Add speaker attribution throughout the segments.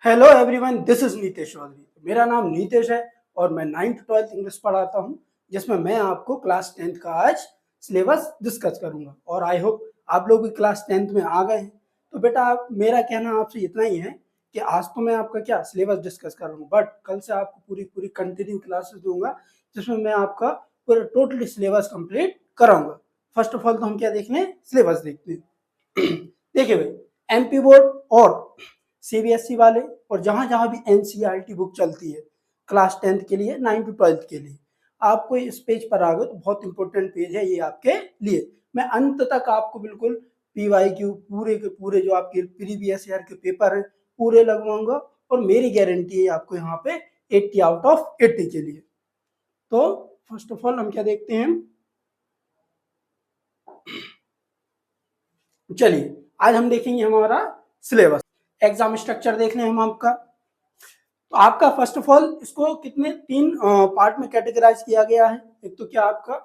Speaker 1: Hello everyone, this is Nitesh Chaudhary. मेरा नाम नीतेश है और मैं 9th 12th इंग्लिश पढ़ाता हूं, जिसमें मैं आपको क्लास 10th का आज सिलेबस डिस्कस करूंगा। और आई होप आप लोग भी क्लास 10th में आ गए हैं। तो बेटा, आप मेरा कहना आपसे इतना ही है कि आज तो मैं आपका क्या सिलेबस डिस्कस कर रहा हूँ, बट कल से आपको पूरी पूरी कंटिन्यू क्लासेस दूंगा, जिसमें मैं आपका पूरा टोटली सिलेबस कंप्लीट कराऊंगा। फर्स्ट ऑफ ऑल तो हम क्या देख लें, सिलेबस देखते हैं। देखिए भाई, एमपी बोर्ड और सीबीएसई वाले और जहां जहां भी एनसीईआरटी बुक चलती है क्लास 10th के लिए, 9th to 12th के लिए, आपको इस पेज पर आ गए तो बहुत इंपॉर्टेंट पेज है ये आपके लिए। मैं अंत तक आपको बिल्कुल पीवाईक्यू पूरे के पूरे जो आपके प्रीवियस ईयर के पेपर हैं पूरे लगवाऊंगा, और मेरी गारंटी है आपको यहाँ पे 80 आउट ऑफ 80 के लिए। तो फर्स्ट ऑफ ऑल हम क्या देखते हैं, चलिए आज हम देखेंगे हमारा सिलेबस। एग्जाम स्ट्रक्चर देख लें हम आपका। तो आपका फर्स्ट ऑफ ऑल इसको कितने तीन पार्ट में कैटेगराइज किया गया है। एक तो क्या आपका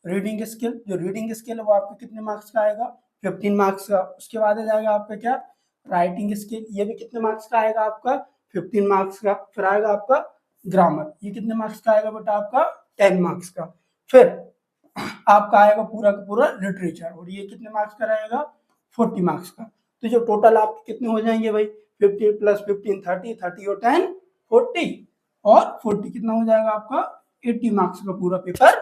Speaker 1: रीडिंग स्किल, जो रीडिंग स्किल है वो आपका कितने मार्क्स का आएगा, 15 मार्क्स का। उसके बाद आ जाएगा आपका क्या, राइटिंग स्किल, ये भी कितने मार्क्स का आएगा आपका, 15 मार्क्स का। फिर आएगा आपका ग्रामर, ये कितने मार्क्स का आएगा बेटा आपका, 10 मार्क्स का। फिर आपका आएगा पूरा का पूरा लिटरेचर, और ये कितने मार्क्स का रहेगा, 40 मार्क्स का। तो जो टोटल आपके कितने हो जाएंगे भाई, 15 + 15 30, 30 और 10 40, और 40 कितना हो जाएगा आपका, 80 मार्क्स का पूरा पेपर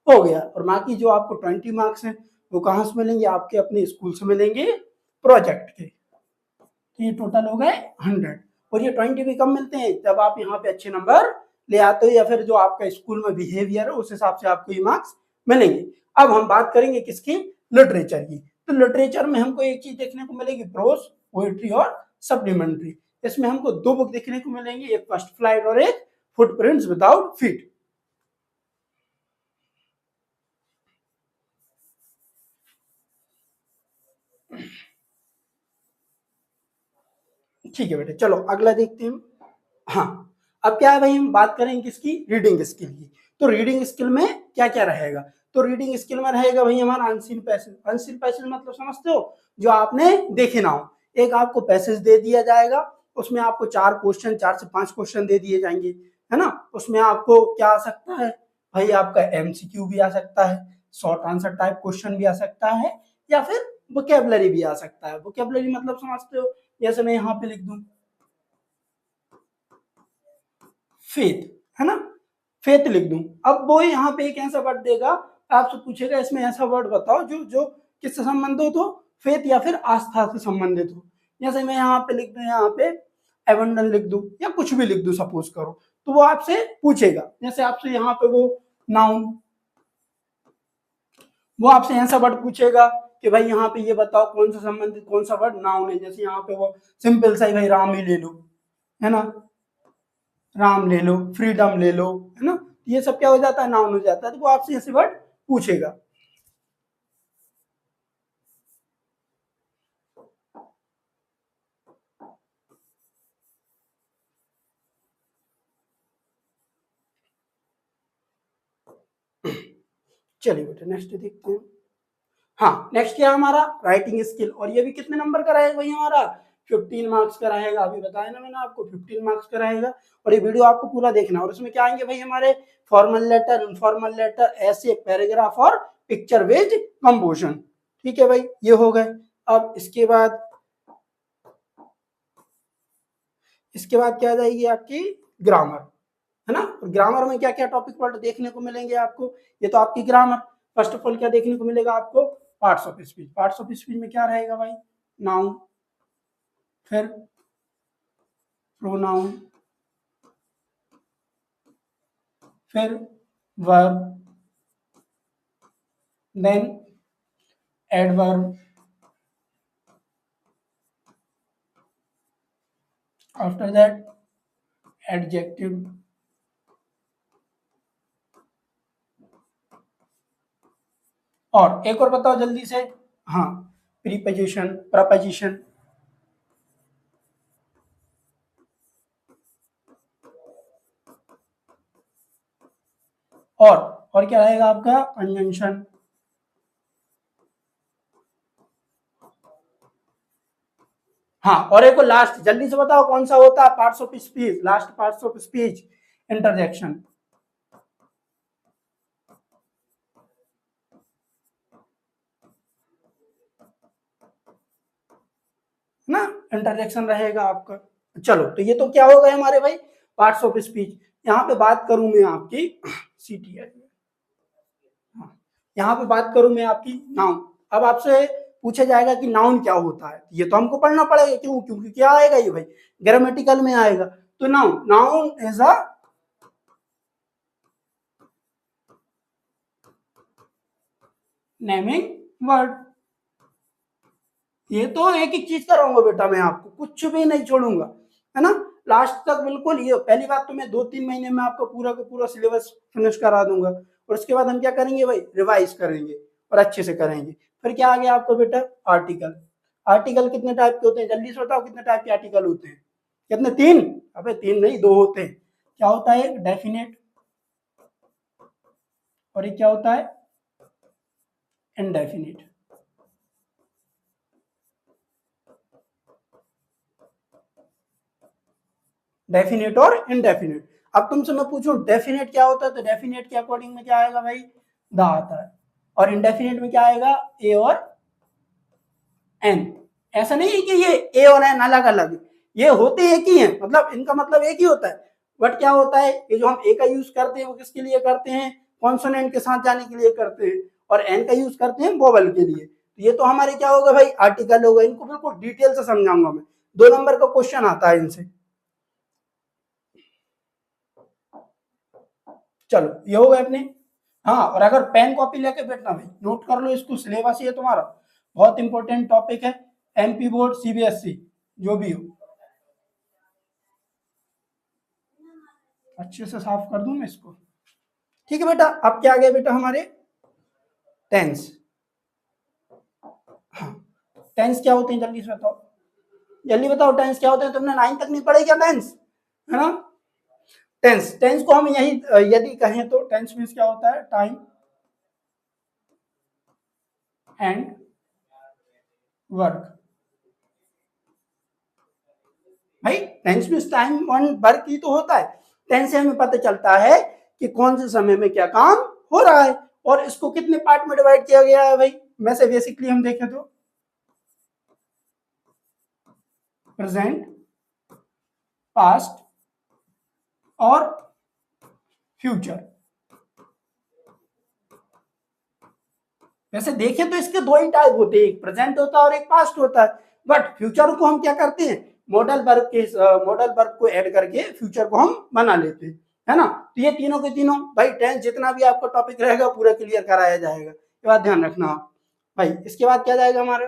Speaker 1: हो गया। और बाकी जो आपको 20 मार्क्स हैं वो कहाँ से मिलेंगे, आपके अपने स्कूल से मिलेंगे, प्रोजेक्ट के। तो ये टोटल हो गए 100। और ये 20 भी कब मिलते हैं, जब आप यहाँ पे अच्छे नंबर ले आते हो, या फिर जो आपका स्कूल में बिहेवियर है उस हिसाब से आपको ये मार्क्स मिलेंगे। अब हम बात करेंगे किसकी, लिटरेचर की। तो लिटरेचर में हमको एक चीज देखने को मिलेगी, प्रोज, पोएट्री और सप्लीमेंट्री। इसमें हमको दो बुक देखने को मिलेंगी, एक फर्स्ट फ्लाइट और एक फुटप्रिंट्स विदाउट फीट। ठीक है बेटे, चलो अगला देखते हैं। हाँ, अब क्या है भाई, हम बात करेंगे किसकी, रीडिंग स्किल की। तो रीडिंग स्किल में क्या क्या रहेगा, तो रीडिंग स्किल में रहेगा भाई हमारा अनसीन पैसेज। अनसीन पैसेज मतलब समझते हो, जो आपने देखे ना हो। एक आपको पैसेज दे दिया जाएगा, उसमें आपको 4 क्वेश्चन, 4 से 5 क्वेश्चन दे दिए जाएंगे, है ना। उसमें आपको क्या आ सकता है भाई, आपका एमसीक्यू भी आ सकता है, शॉर्ट आंसर टाइप क्वेश्चन भी आ सकता है, या फिर वोकेबलरी भी आ सकता है। वोकेबलरी मतलब समझते हो, जैसे मैं यहाँ पे लिख दूं फेथ, है ना, फेथ लिख दूं। अब वो यहाँ पे एक ऐसा वर्ड देगा, आपसे पूछेगा इसमें ऐसा वर्ड बताओ जो जो किससे संबंधित हो, फेथ या फिर आस्था से संबंधित हो। जैसे मैं यहाँ पे लिख दूं, यहाँ पे एबंडन लिख दूं या कुछ भी लिख दूं सपोज करो, तो वो आपसे पूछेगा। जैसे आपसे यहाँ पे वो नाउन, वो आपसे ऐसा वर्ड पूछेगा कि भाई यहाँ पे ये बताओ कौन सा संबंधित कौन सा वर्ड नाउन है। जैसे यहाँ पे वो सिंपल सा ही भाई राम ही ले लो, है ना, राम ले लो, फ्रीडम ले लो, है ना। ये सब क्या हो जाता है, नाउन हो जाता है। तो वो आपसे ऐसे वर्ड पूछेगा। चलिए बेटा नेक्स्ट देखते हैं। हाँ, नेक्स्ट क्या है हमारा, राइटिंग स्किल। और ये भी कितने नंबर का रहेगा भाई हमारा, 15 मार्क्स का रहेगा। अभी बताया ना मैंने आपको, 15 मार्क्स का रहेगा। और ये वीडियो आपको पूरा देखना। और इसमें क्या आएंगे भाई हमारे, फॉर्मल लेटर, इनफॉर्मल लेटर, ऐसे, पैराग्राफ और पिक्चर बेस्ड कंपोजिशन। ठीक है भाई, ये हो गए। अब इसके बाद क्या आ जाएगी आपकी ग्रामर, है ना। ग्रामर में क्या क्या टॉपिक वर्ड देखने को मिलेंगे आपको, ये तो आपकी ग्रामर। फर्स्ट ऑफ ऑल क्या देखने को मिलेगा आपको, parts of speech. Parts of speech में क्या रहेगा भाई, नाउन, फिर प्रोनाउन, फिर verb, then adverb, after that adjective, और एक और बताओ जल्दी से, हाँ, प्रीपोजिशन, प्रपोजिशन, और क्या रहेगा आपका, कंजंक्शन, हाँ, और एक लास्ट, जल्दी से बताओ कौन सा होता है parts of speech, last parts of speech, interjection ना, इंटरजेक्शन रहेगा आपका। चलो, तो ये तो क्या हो गए हमारे भाई पार्ट्स ऑफ स्पीच। यहाँ पे बात करूं मैं आपकी सीटीएल, हाँ, यहाँ पे बात करूं मैं आपकी नाउन। अब आपसे पूछा जाएगा कि नाउन क्या होता है, ये तो हमको पढ़ना पड़ेगा, क्यों, क्योंकि क्या आएगा ये भाई ग्रामेटिकल में आएगा। तो noun, noun is a naming word. ये तो एक एक चीज कराऊंगा बेटा मैं आपको, कुछ भी नहीं छोड़ूंगा, है ना, लास्ट तक बिल्कुल। ये पहली बात तो मैं 2-3 महीने में आपको पूरा का पूरा सिलेबस फिनिश करा दूंगा, और उसके बाद हम क्या करेंगे भाई, रिवाइज करेंगे और अच्छे से करेंगे। फिर क्या आ गया आपको बेटा, आर्टिकल। आर्टिकल कितने टाइप के होते हैं, जल्दी से बताओ कितने टाइप के आर्टिकल होते हैं, कितने, 3? अबे 3 नहीं, 2 होते हैं। क्या होता है, एक डेफिनेट, और एक क्या होता है, इनडेफिनेट। डेफिनेट और इनडेफिनेट। अब तुमसे मैं पूछूं डेफिनेट क्या होता है, तो डेफिनेट के अकॉर्डिंग में क्या आएगा भाई, द आता है, और इनडेफिनेट में क्या आएगा, ए और एन। ऐसा नहीं है कि ये ए और एन अलग अलग, ये होते एक ही हैं, मतलब इनका मतलब एक ही होता है। बट क्या होता है, ये जो हम ए का यूज करते हैं वो किसके लिए करते हैं, कॉन्सोनेंट के साथ जाने के लिए करते हैं, और एन का यूज करते हैं वोवेल के लिए। तो ये तो हमारे क्या होगा भाई, आर्टिकल होगा। इनको बिल्कुल डिटेल से समझाऊंगा मैं, 2 नंबर का क्वेश्चन आता है इनसे। चलो, ये हो गए अपने। हाँ, और अगर पेन कॉपी लेके बैठना भाई, नोट कर लो इसको, सिलेबस ये तुम्हारा बहुत इंपॉर्टेंट टॉपिक है, एमपी बोर्ड सीबीएसई जो भी हो। अच्छे से साफ कर दूं मैं इसको, ठीक है बेटा। अब क्या आ गया बेटा हमारे, टेंस। हाँ, टेंस क्या होते हैं, जल्दी से बताओ, जल्दी बताओ टेंस क्या होते हैं। तुमने 9 तक नहीं पढ़े क्या टेंस, है ना। टेंस, टेंस को हम यही यदि कहें तो टेंस मीन्स क्या होता है, टाइम एंड वर्क। भाई tense means time and work ही तो होता है। टेंस से हमें पता चलता है कि कौन से समय में क्या काम हो रहा है, और इसको कितने पार्ट में डिवाइड किया गया है भाई। वैसे बेसिकली हम देखें तो प्रेजेंट, पास्ट और फ्यूचर। वैसे देखें तो इसके 2 ही टाइप होते हैं, एक प्रेजेंट होता है और एक पास्ट होता है। बट फ्यूचर को हम क्या करते हैं, मॉडल वर्ब को ऐड करके फ्यूचर को हम बना लेते हैं, है ना। तो ये तीनों के तीनों भाई, टेंस जितना भी आपका टॉपिक रहेगा पूरा क्लियर कराया जाएगा, ये बात ध्यान रखना भाई। इसके बाद क्या जाएगा हमारे,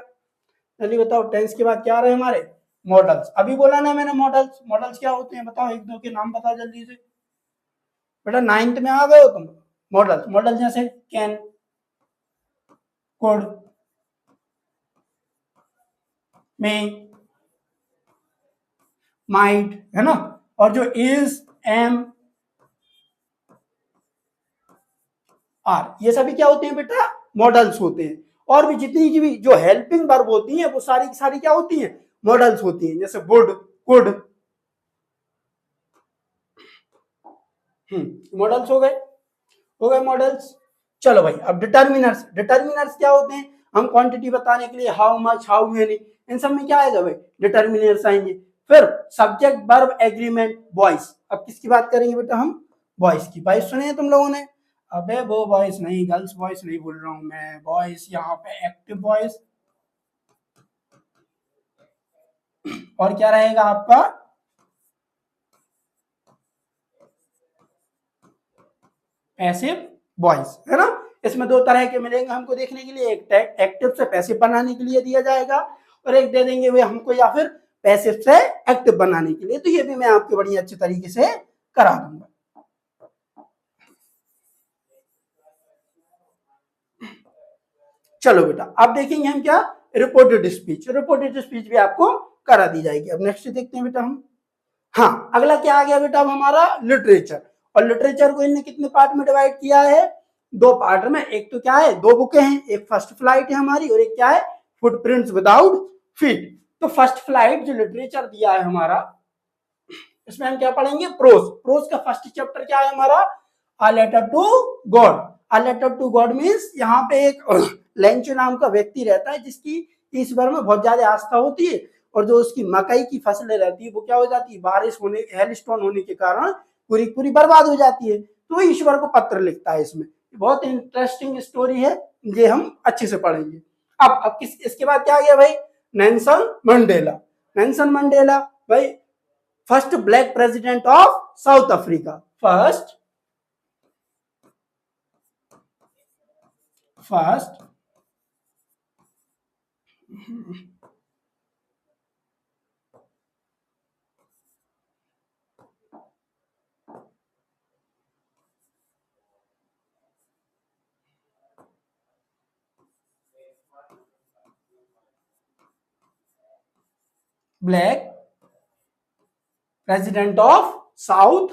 Speaker 1: जल्दी बताओ, टेंस के बाद क्या आ रहे हैं हमारे, मॉडल्स। अभी बोला ना मैंने मॉडल्स, मॉडल्स क्या होते हैं बताओ, एक दो के नाम बताओ जल्दी से। बेटा 9th में आ गए हो तुम। मॉडल्स, मॉडल जैसे कैन, कुड, में, माइट, है ना, और जो इज, एम, आर, ये सभी क्या होते हैं बेटा, मॉडल्स होते हैं। और भी जितनी की भी जो हेल्पिंग वर्ब होती हैं वो सारी की सारी क्या होती हैं, मॉडल्स होती हैं। जैसे वुड, कुड, मॉडल्स हो गए मॉडल्स। चलो भाई, अब डिटर्मिनर्स, डिटर्मिनर्स क्या होते हैं, हम क्वांटिटी बताने के लिए हाउ मच, हाउ मेनी, इन सब में क्या आएगा भाई, डिटर्मिनर्स आएंगे। फिर सब्जेक्ट वर्ब एग्रीमेंट वॉइस। अब किसकी बात करेंगे बेटा हम, वॉइस की। वॉइस सुने हैं तुम लोगों ने, अबे वो वॉइस नहीं, गर्ल्स वॉइस नहीं बोल रहा हूं मैं, वॉइस यहाँ पे एक्टिव वॉइस, और क्या रहेगा आपका, पैसिव वॉइस, है ना। इसमें 2 तरह के मिलेंगे हमको देखने के लिए, एक एक्टिव से पैसिव बनाने के लिए दिया जाएगा, और एक दे देंगे वे हमको या फिर पैसिव से एक्टिव बनाने के लिए। तो ये भी मैं आपके बड़ी अच्छे तरीके से करा दूंगा। चलो बेटा, अब देखेंगे हम क्या, रिपोर्टेड स्पीच। रिपोर्टेड स्पीच भी आपको करा दी जाएगी। अब नेक्स्ट देखते हैं बेटा हम। हाँ, अगला क्या आ गया बेटा, अब हमारा लिटरेचर। और लिटरेचर को इनने कितने पार्ट में डिवाइड किया है, 2 पार्ट में। एक तो क्या है, 2 बुकें हैं, एक फर्स्ट फ्लाइट है हमारी, और एक क्या है, फुटप्रिंट्स विदाउट फीट। तो फर्स्ट फ्लाइट जो लिटरेचर दिया है हमारा, इसमें हम क्या पढ़ेंगे, प्रोज। प्रोज का फर्स्ट चैप्टर क्या है हमारा, a letter to God. A letter to God means यहाँ पे एक लेंचो नाम का व्यक्ति रहता है जिसकी ईश्वर में बहुत ज्यादा आस्था होती है, और जो उसकी मकई की फसलें रहती है वो क्या हो जाती है, बारिश होने, हेलस्टोन होने के कारण पूरी पूरी बर्बाद हो जाती है, तो ईश्वर को पत्र लिखता है। इसमें बहुत इंटरेस्टिंग स्टोरी है, ये हम अच्छे से पढ़ेंगे। अब किस, इसके बाद क्या आ गया भाई, नेल्सन मंडेला। नेल्सन मंडेला भाई first black president of south Africa. First black president of south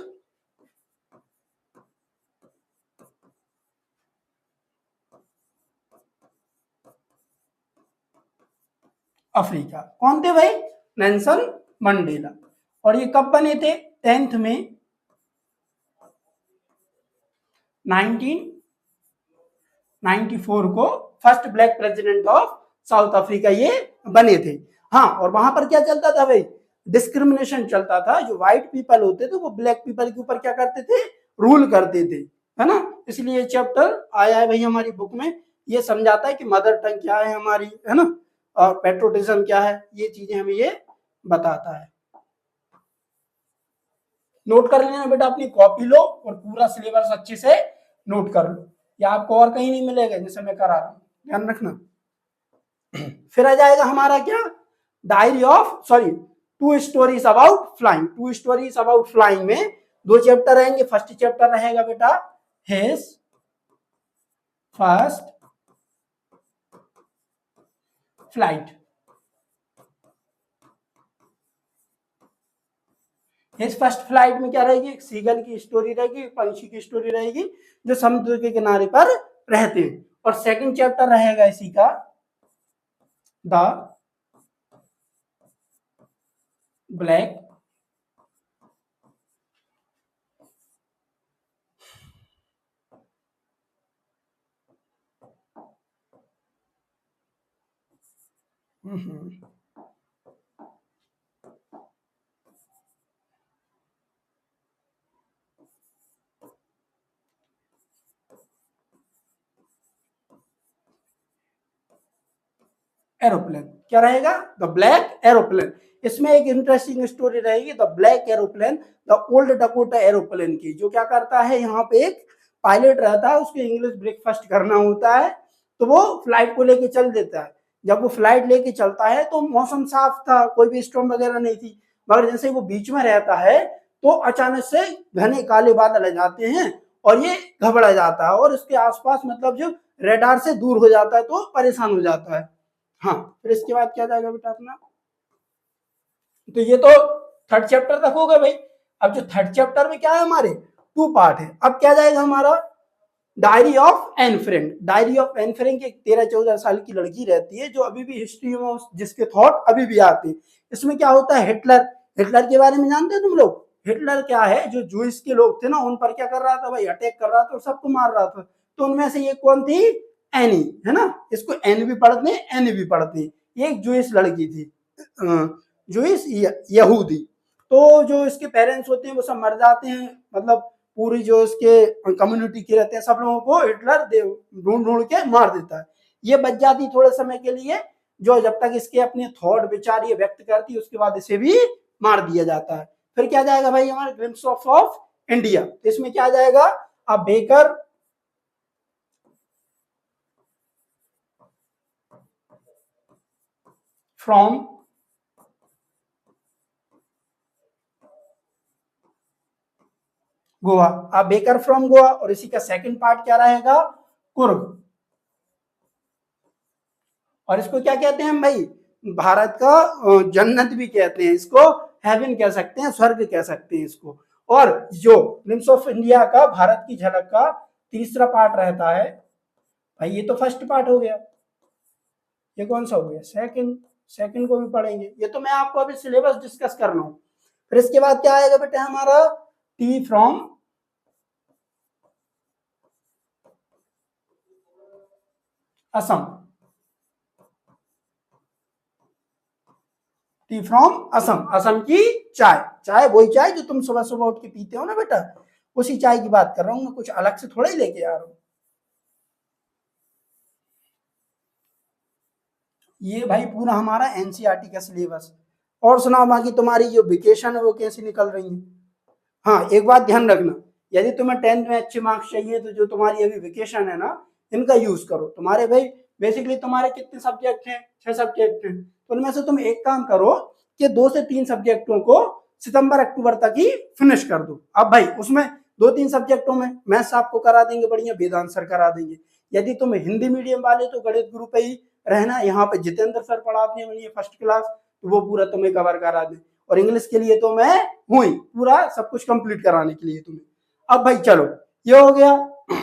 Speaker 1: Africa. कौन थे भाई, नेल्सन मंडेला। और ये कब बने थे, 10 में 1994 को first black president of south Africa ये बने थे। हाँ, और वहां पर क्या चलता था भाई, डिस्क्रिमिनेशन चलता था। जो व्हाइट पीपल होते थे वो ब्लैक पीपल के ऊपर क्या करते थे, रूल करते थे, है ना। इसलिए चैप्टर आया है भाई हमारी बुक में, ये समझाता है कि मदर टंग क्या है हमारी, है ना, और पेट्रोटिज्म क्या है, ये चीजें हमें ये बताता है। नोट कर लेना बेटा, अपनी कॉपी लो और पूरा सिलेबस अच्छे से नोट कर लो, या आपको और कहीं नहीं मिलेगा जैसे मैं करा रहा हूं, ध्यान रखना। फिर आ जाएगा हमारा क्या, diary of, sorry, two stories about flying. Two stories about flying में 2 चैप्टर रहेंगे। फर्स्ट चैप्टर रहेगा बेटा his first flight. His first flight में क्या रहेगी, एक सीगल की स्टोरी रहेगी, पंछी की स्टोरी रहेगी जो समुद्र के किनारे पर रहते हैं। और सेकंड चैप्टर रहेगा इसी का द ब्लैक एरोप्लेन। क्या रहेगा, द ब्लैक एरोप्लेन। इसमें एक इंटरेस्टिंग स्टोरी रहेगी, the black aeroplane, the old Dakota aeroplane की। जो क्या करता है, यहाँ पे एक पायलट रहता है, उसको इंग्लिश ब्रेकफास्ट करना होता है, तो वो फ्लाइट को लेके चल देता है। जब वो फ्लाइट लेके चलता है तो मौसम साफ था, कोई भी स्टॉर्म वगैरह नहीं थी, मगर जैसे वो बीच में रहता है तो अचानक से घने काले बादल आ जाते हैं और ये घबरा जाता है और उसके आसपास मतलब जो रेडार से दूर हो जाता है तो परेशान हो जाता है। हाँ, फिर इसके बाद क्या जाएगा बेटा अपना, तो ये तो थर्ड चैप्टर तक होगा भाई। अब जो थर्ड चैप्टर में क्या है, हमारे 2 पार्ट है। अब क्या जाएगा हमारा, diary of an friend. Diary of an friend की 13-14 साल की लड़की रहती है जो अभी भी हिस्ट्री में जिसके थॉट अभी भी आते हैं। इसमें क्या होता है, हिटलर, हिटलर के बारे में जानते हो तुम लोग। हिटलर क्या है, जो जूइस के लोग थे ना उन पर क्या कर रहा था भाई, अटैक कर रहा था और सबको मार रहा था। तो उनमें से ये कौन थी, एनी, है ना। इसको एन भी पढ़ते हैं, एन भी पढ़ते हैं। ये एक जूइस लड़की थी, जूइस यहूदी। तो जो इसके पेरेंट्स होते हैं वो सब मर जाते हैं, मतलब पूरी जो इसके कम्युनिटी के रहते हैं सब लोगों को हिटलर ढूंढ ढूंढ के मार देता है। ये बच जाती थोड़े समय के लिए, जो जब तक इसके अपने थॉट विचार ये व्यक्त करती है उसके बाद इसे भी मार दिया जाता है। फिर क्या जाएगा भाई हमारे ग्लिम्स ऑफ इंडिया। तो इसमें क्या जाएगा, a baker from Goa, a baker from Goa. और इसी का सेकंड पार्ट क्या रहेगा, कुर्ग। और इसको क्या कहते हैं हम भाई, भारत का जन्नत भी कहते हैं इसको, हेवन कह सकते हैं, स्वर्ग कह सकते हैं इसको। और जो ग्लिम्स ऑफ इंडिया का भारत की झलक का तीसरा पार्ट रहता है भाई, ये तो फर्स्ट पार्ट हो गया, ये कौन सा हो गया, सेकंड। सेकंड को भी पढ़ेंगे, ये तो मैं आपको अभी सिलेबस डिस्कस कर रहा हूँ। फिर इसके बाद क्या आएगा बेटा हमारा, T from Assam, T from Assam, Assam की चाय, चाय वही चाय जो तुम सुबह सुबह उठ के पीते हो ना बेटा, उसी चाय की बात कर रहा हूँ मैं, कुछ अलग से थोड़ा ही लेके आ रहा हूँ। ये भाई पूरा हमारा एनसीईआरटी का सिलेबस। और सुनाओ बाकी तुम्हारी जो वेकेशन है वो कैसी निकल रही है। हाँ एक बात ध्यान रखना, यदि तुम्हें 10th में अच्छे मार्क्स चाहिए तो जो तुम्हारी अभी वेकेशन है ना, इनका यूज करो। तुम्हारे भाई बेसिकली तुम्हारे कितने सब्जेक्ट हैं, 6 सब्जेक्ट हैं, तो उनमें से तुम एक काम करो कि 2 से 3 सब्जेक्टों को सितंबर अक्टूबर तक ही फिनिश कर दो। अब भाई उसमें 2-3 सब्जेक्टों में मैथ्स आपको करा देंगे बढ़िया, वेदांत सर करा देंगे। यदि तुम हिंदी मीडियम वाले तो गणित गुरु पे ही रहना, यहाँ पे जितेंद्र सर पढ़ाते हैं फर्स्ट क्लास, तो वो पूरा तुम्हें कवर करा दे। और इंग्लिश के लिए तो मैं हूं ही पूरा सब कुछ कंप्लीट कराने के लिए तुम्हें। अब भाई चलो ये हो गया,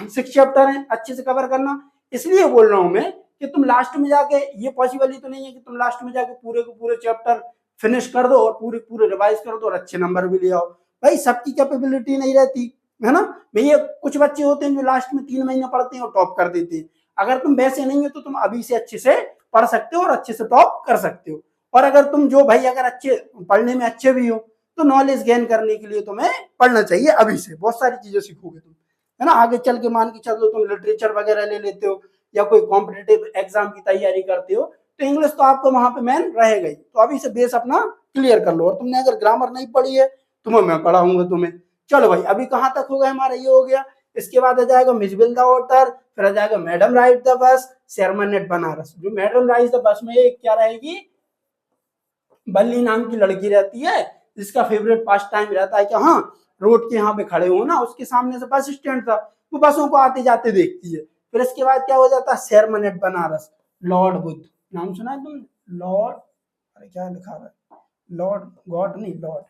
Speaker 1: 6 चैप्टर है, अच्छे से कवर करना। इसलिए बोल रहा हूं मैं कि तुम लास्ट में जाके, ये पॉसिबल ही तो नहीं है कि तुम लास्ट में जाके पूरे को पूरे चैप्टर फिनिश कर दो और पूरे पूरे रिवाइज कर दो और अच्छे नंबर भी ले आओ। भाई सबकी कैपेबिलिटी नहीं रहती है ना। भैया कुछ बच्चे होते हैं जो लास्ट में 3 महीने पढ़ते हैं और टॉप कर देते हैं। अगर तुम वैसे नहीं हो तो तुम अभी से अच्छे से पढ़ सकते हो और अच्छे से टॉप कर सकते हो। और अगर तुम जो भाई अगर अच्छे पढ़ने में अच्छे भी हो तो नॉलेज गेन करने के लिए तुम्हें पढ़ना चाहिए अभी से, बहुत सारी चीजें सीखोगे तुम, है ना। आगे चल के मान के चलो तुम लिटरेचर वगैरह ले लेते हो या कोई कॉम्पिटिटिव एग्जाम की तैयारी करते हो तो इंग्लिश तो आपको वहां पे मेन रहेगा ही। तो अभी से बेस अपना क्लियर कर लो। और तुमने अगर ग्रामर नहीं पढ़ी है तो मैं पढ़ाऊंगा तुम्हें। चलो भाई अभी कहां तक हो गया हमारा, ये हो गया। इसके बाद आ जाएगा मिसबिल द ऑथर, फिर आ जाएगा madam rides the bus, sermon at Benares. जो मैडम राइट द बस में क्या रहेगी, बल्ली नाम की लड़की रहती है जिसका फेवरेट पास टाइम रहता है कि हाँ रोड के यहाँ पे खड़े हो ना, उसके सामने से बस स्टैंड था, वो बसों को आते जाते देखती है। फिर इसके बाद क्या हो जाता है, sermon at Benares, lord Buddha, नाम सुना है तुम, लॉर्ड, अरे क्या लिखा रहा है, लॉर्ड गॉड नहीं, लॉर्ड,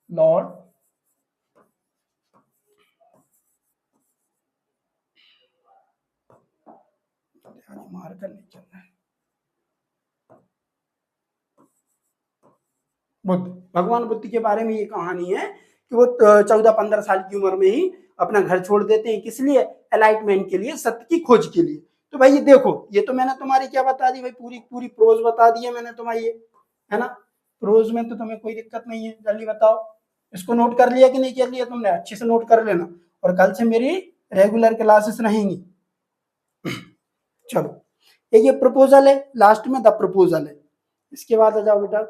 Speaker 1: लॉर्ड मार्कर नहीं चल रहा है, बुद्ध, भगवान बुद्ध के बारे में ये कहानी है कि वो 14-15 साल की उम्र में ही अपना घर छोड़ देते हैं, किस लिए, एलाइटमेंट के लिए, सत्य की खोज के लिए। तो भाई ये देखो, ये तो मैंने तुम्हारी क्या बता दी भाई, पूरी पूरी प्रोज बता दी है मैंने तुम्हारी, ये है ना। प्रोज में तो तुम्हें कोई दिक्कत नहीं है, जल्दी बताओ इसको नोट कर लिया कि नहीं कर लिया तुमने, अच्छे से नोट कर लेना। और कल से मेरी रेगुलर क्लासेस रहेंगी। चलो ये प्रपोजल है, लास्ट में द प्रपोजल है। इसके बाद आ जाओ बेटा,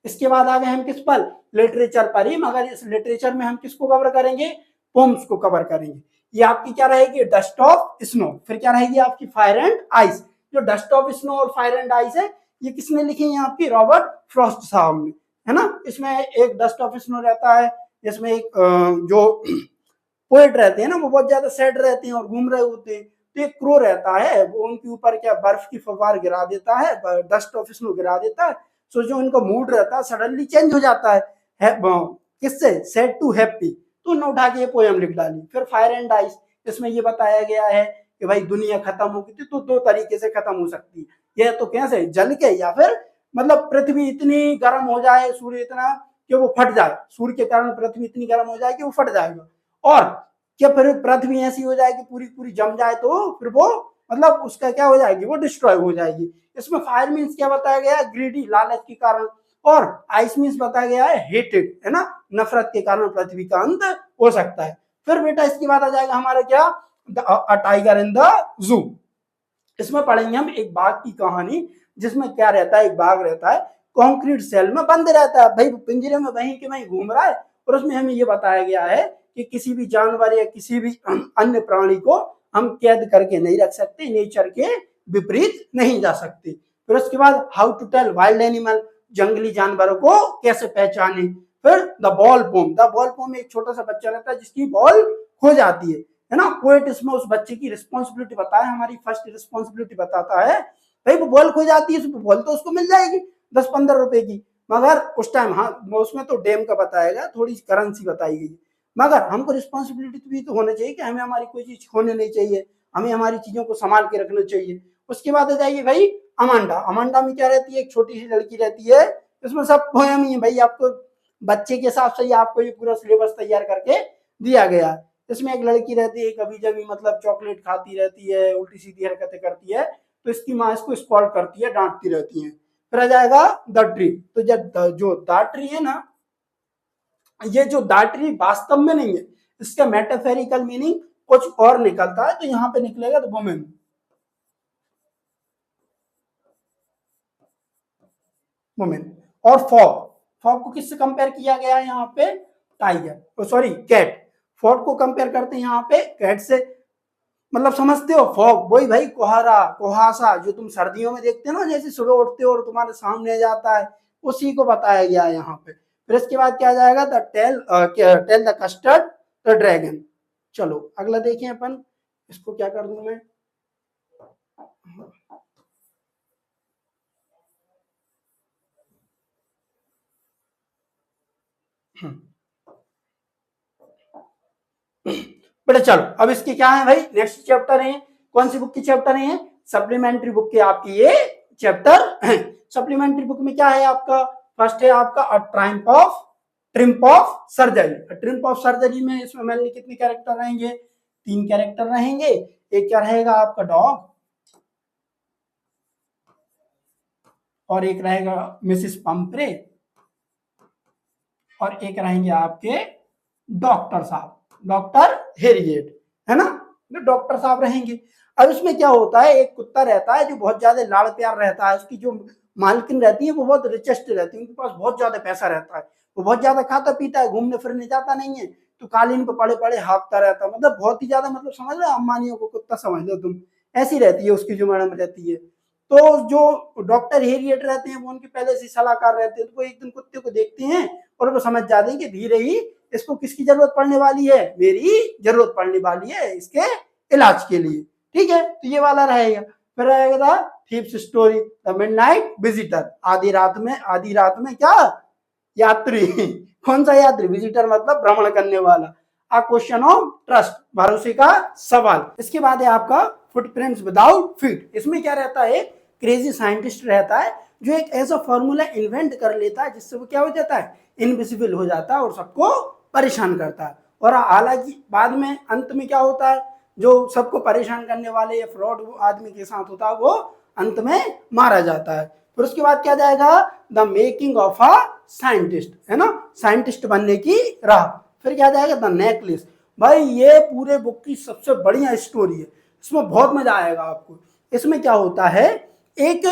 Speaker 1: इसके बाद आ गए हम किस पर, लिटरेचर पर ही, मगर इस लिटरेचर में हम किसको कवर करेंगे, पोम्स को कवर करेंगे। ये आपकी क्या रहेगी, डस्ट ऑफ स्नो, फिर क्या रहेगी आपकी फायर एंड आइस। जो डस्ट ऑफ स्नो और फायर एंड आइस है ये किसने लिखी है, आपकी रॉबर्ट फ्रॉस्ट साहब ने, है ना। इसमें एक डस्ट ऑफ स्नो रहता है जिसमें एक जो पोएट रहते हैं ना वो बहुत ज्यादा सैड रहते हैं और घूम रहे होते हैं, तो एक क्रो रहता है वो उनके ऊपर क्या बर्फ की फव्वार गिरा देता है, डस्ट ऑफ स्नो गिरा देता है। सो जो उनका मूड रहता है सडनली चेंज हो जाता है किससे, सैड टू हैप्पी, तो उन्होंने उठा के ये पोएम लिख डाली। फिर फायर एंड आइस, इसमें ये बताया गया है कि भाई दुनिया खत्म हो गई थी तो 2 तरीके से खत्म हो सकती है, यह तो कैसे, जल के, या फिर मतलब पृथ्वी इतनी गर्म हो जाए, सूर्य इतना कि वो फट जाए, सूर्य के कारण पृथ्वी इतनी गर्म हो जाए कि वो फट जाएगा, और क्या फिर पृथ्वी ऐसी हो जाएगी पूरी पूरी जम जाए तो फिर वो मतलब उसका क्या हो जाएगी, वो डिस्ट्रॉय हो जाएगी। इसमें फायर मीन्स क्या बताया गया है, ग्रीडी, लालच के कारण, और आइस मीन्स बताया गया है हेटेड, है ना, नफरत के कारण पृथ्वी का अंत हो सकता है। फिर बेटा इसके बाद आ जाएगा हमारा क्या, a tiger in the zoo. इसमें पढ़ेंगे हम एक बाघ की कहानी, जिसमें क्या रहता है, एक बाघ रहता है कंक्रीट सेल में बंद रहता है, भाई पिंजरे में वहीं के वहीं घूम रहा है। और उसमें हमें ये बताया गया है कि किसी भी जानवर या किसी भी अन्य प्राणी को हम कैद करके नहीं रख सकते, नेचर के विपरीत नहीं जा सकते। फिर उसके बाद how to tell wild animal, जंगली जानवरों को कैसे पहचाने। फिर the ball poem, the ball poem में एक छोटा सा बच्चा रहता है जिसकी बॉल खो जाती है ना। पोएट इसमें उस बच्चे की रिस्पॉन्सिबिलिटी बताया, हमारी फर्स्ट रिस्पॉन्सिबिलिटी बताता है, भाई वो बॉल खो जाती है तो बॉल तो उसको मिल जाएगी 10-15 रुपए की, मगर उस टाइम, हाँ उसमें तो डेम का बताएगा, थोड़ी करेंसी बताई गई, मगर हमको रिस्पॉन्सिबिलिटी भी तो होना चाहिए कि हमें हमारी कोई चीज खोने नहीं चाहिए, हमें हमारी चीजों को संभाल के रखना चाहिए। उसके बाद आ जाइए भाई अमांडा। अमांडा में क्या रहती है, एक छोटी सी लड़की रहती है, इसमें सब पोयम ही है भाई, आपको बच्चे के हिसाब से आपको ये पूरा सिलेबस तैयार करके दिया गया है। इसमें एक लड़की रहती है, कभी जब मतलब चॉकलेट खाती रहती है, उल्टी सीधी हरकतें करती है, तो इसकी माँ इसको स्कॉल्ड करती है, डांटती रहती है। फिर आ जाएगा द ट्री। तो जो द ट्री है ना, ये जो द ट्री वास्तव में नहीं है, इसका मेटाफोरिकल मीनिंग कुछ और निकलता है, तो यहाँ पे निकलेगा द वुमेन। वुमेन। और फॉग, फॉग को किससे कंपेयर किया गया है यहाँ पे, टाइगर, सॉरी कैट। फॉग को कंपेयर करते हैं यहाँ पे कैट से। मतलब समझते हो, फॉग वही भाई कोहरा, कुहासा, जो तुम सर्दियों में देखते हो ना, जैसे सुबह उठते हो और तुम्हारे सामने आ जाता है, उसी को बताया गया है यहाँ पे। फिर इसके बाद क्या जाएगा, the tale the custard the dragon. चलो अगला देखें अपन, इसको क्या कर दूं मैं, बेटा चलो अब इसके क्या है भाई, नेक्स्ट चैप्टर है, कौन सी बुक की चैप्टर है, सप्लीमेंट्री बुक के आपकी ये चैप्टर है। सप्लीमेंट्री बुक में क्या है आपका, फर्स्ट है आपका a triumph of surgery. Triumph of surgery में इसमें मेनली कितने कैरेक्टर रहेंगे, 3 कैरेक्टर रहेंगे। एक क्या रहेगा आपका डॉग, और एक रहेगा मिसिस पंपरे, और एक रहेंगे आपके डॉक्टर साहब, डॉक्टर हेरिएट, है ना, जो डॉक्टर साहब रहेंगे। अब इसमें क्या होता है, एक कुत्ता रहता है जो बहुत ज्यादा लाड़ प्यार रहता है, उसकी जो मालकिन रहती है वो बहुत रिचेस्ट रहती है, उनके पास बहुत ज्यादा पैसा रहता है, वो बहुत ज्यादा खाता पीता है, घूमने फिरने जाता नहीं है, तो कालीन पे पड़े पड़े हाँकता रहता है, मतलब बहुत ही ज्यादा, मतलब समझ लो अंबानियों को कुत्ता समझ लो तुम, ऐसी रहती है उसकी जो मैडम रहती है। तो जो डॉक्टर हेरिएट रहते हैं वो उनके पहले से सलाहकार रहते हैं, तो वो एक दिन कुत्ते को देखते हैं और वो समझ जाते हैं कि धीरे ही इसको किसकी जरूरत पड़ने वाली है, मेरी जरूरत पड़ने वाली है इसके इलाज के लिए, ठीक है। तो ये वाला रहेगा। फिर रहेगा thieves story, the midnight visitor, आधी रात में क्या यात्री कौन सा यात्री, विजिटर मतलब भ्रमण करने वाला। अ क्वेश्चन ऑफ ट्रस्ट, भरोसे का सवाल। इसके बाद है आपका फुटप्रिंट्स विदाउट फीट। इसमें क्या रहता है, क्रेजी साइंटिस्ट रहता है जो एक ऐसा फॉर्मूला इन्वेंट कर लेता है जिससे वो क्या हो जाता है, इनविजिबल हो जाता है और सबको परेशान करता है। और हालांकि बाद में अंत में क्या होता है, जो सबको परेशान करने वाले या फ्रॉड आदमी के साथ होता है वो अंत में मारा जाता है। फिर उसके बाद क्या जाएगा, the making of a scientist, है ना, साइंटिस्ट बनने की राह। फिर क्या जाएगा, द नेकलेस। भाई ये पूरे बुक की सबसे बढ़िया स्टोरी है, इसमें बहुत मजा आएगा आपको। इसमें क्या होता है, एक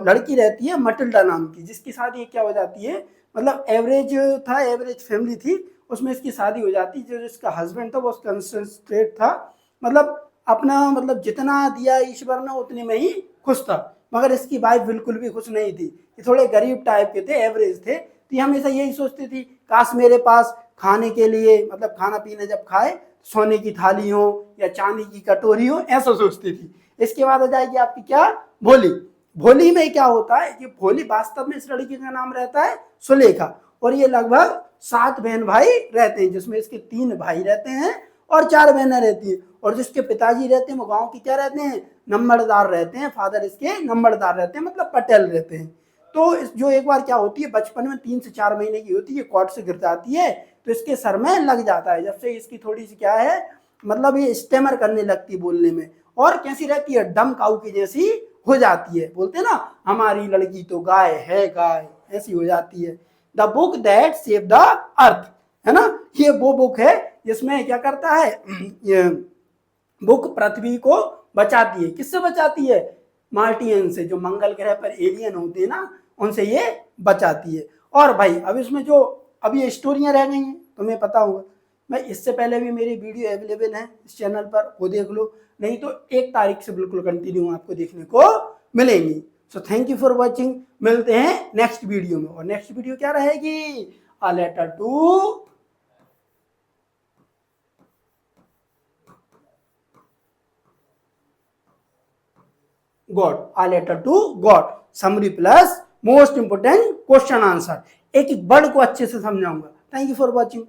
Speaker 1: लड़की रहती है मटिल्डा नाम की, जिसकी शादी क्या हो जाती है, मतलब एवरेज था, एवरेज फैमिली थी, उसमें इसकी शादी हो जाती। जो जिसका हस्बैंड था वो कंसंट्रेट था, मतलब अपना मतलब जितना दिया ईश्वर ने उतने में ही खुश था, मगर इसकी वाइफ बिल्कुल भी खुश नहीं थी। ये थोड़े गरीब टाइप के थे, एवरेज थे, तो ये हमेशा यही सोचती थी काश मेरे पास खाने के लिए, मतलब खाना पीना जब खाए सोने की थाली हो या चांदी की कटोरी हो, ऐसा सोचती थी। इसके बाद आ जाएगी आपकी क्या, भोली। भोली में क्या होता है कि भोली वास्तव में इस लड़की का नाम रहता है सुलेखा, और ये लगभग 7 बहन भाई रहते हैं, जिसमें इसके 3 भाई रहते हैं और 4 बहनें रहती हैं। और जिसके पिताजी रहते हैं वो गांव की क्या रहते हैं, नंबरदार रहते हैं, फादर इसके नंबरदार रहते हैं, मतलब पटेल रहते हैं। तो जो एक बार क्या होती है, बचपन में 3 से 4 महीने की होती है, कोर्ट से गिर जाती है, तो इसके सर में लग जाता है। जब से इसकी थोड़ी सी क्या है, मतलब ये स्टेमर करने लगती है बोलने में, और कैसी रहती है, डम काऊ की जैसी हो जाती है, बोलते हैं ना हमारी लड़की तो गाय है, गाय ऐसी हो जाती है। The book that save the earth, है ना, ये वो बुक है जिसमें क्या करता है, ये बुक पृथ्वी को बचाती है। किससे बचाती है, मार्टियन से, जो मंगल ग्रह पर एलियन होते हैं ना, उनसे ये बचाती है। और भाई अब इसमें जो अब ये स्टोरियां रह गई हैं, तुम्हें पता होगा, मैं इससे पहले भी मेरी वीडियो अवेलेबल है इस चैनल पर, वो देख लो, नहीं तो 1 तारीख से बिल्कुल कंटिन्यू आपको देखने को मिलेंगी। So thank you for watching, मिलते हैं नेक्स्ट वीडियो में। और नेक्स्ट वीडियो क्या रहेगी, a letter to God, a letter to God, summary plus most important question answer, एक एक वर्ड को अच्छे से समझाऊंगा। Thank you for watching.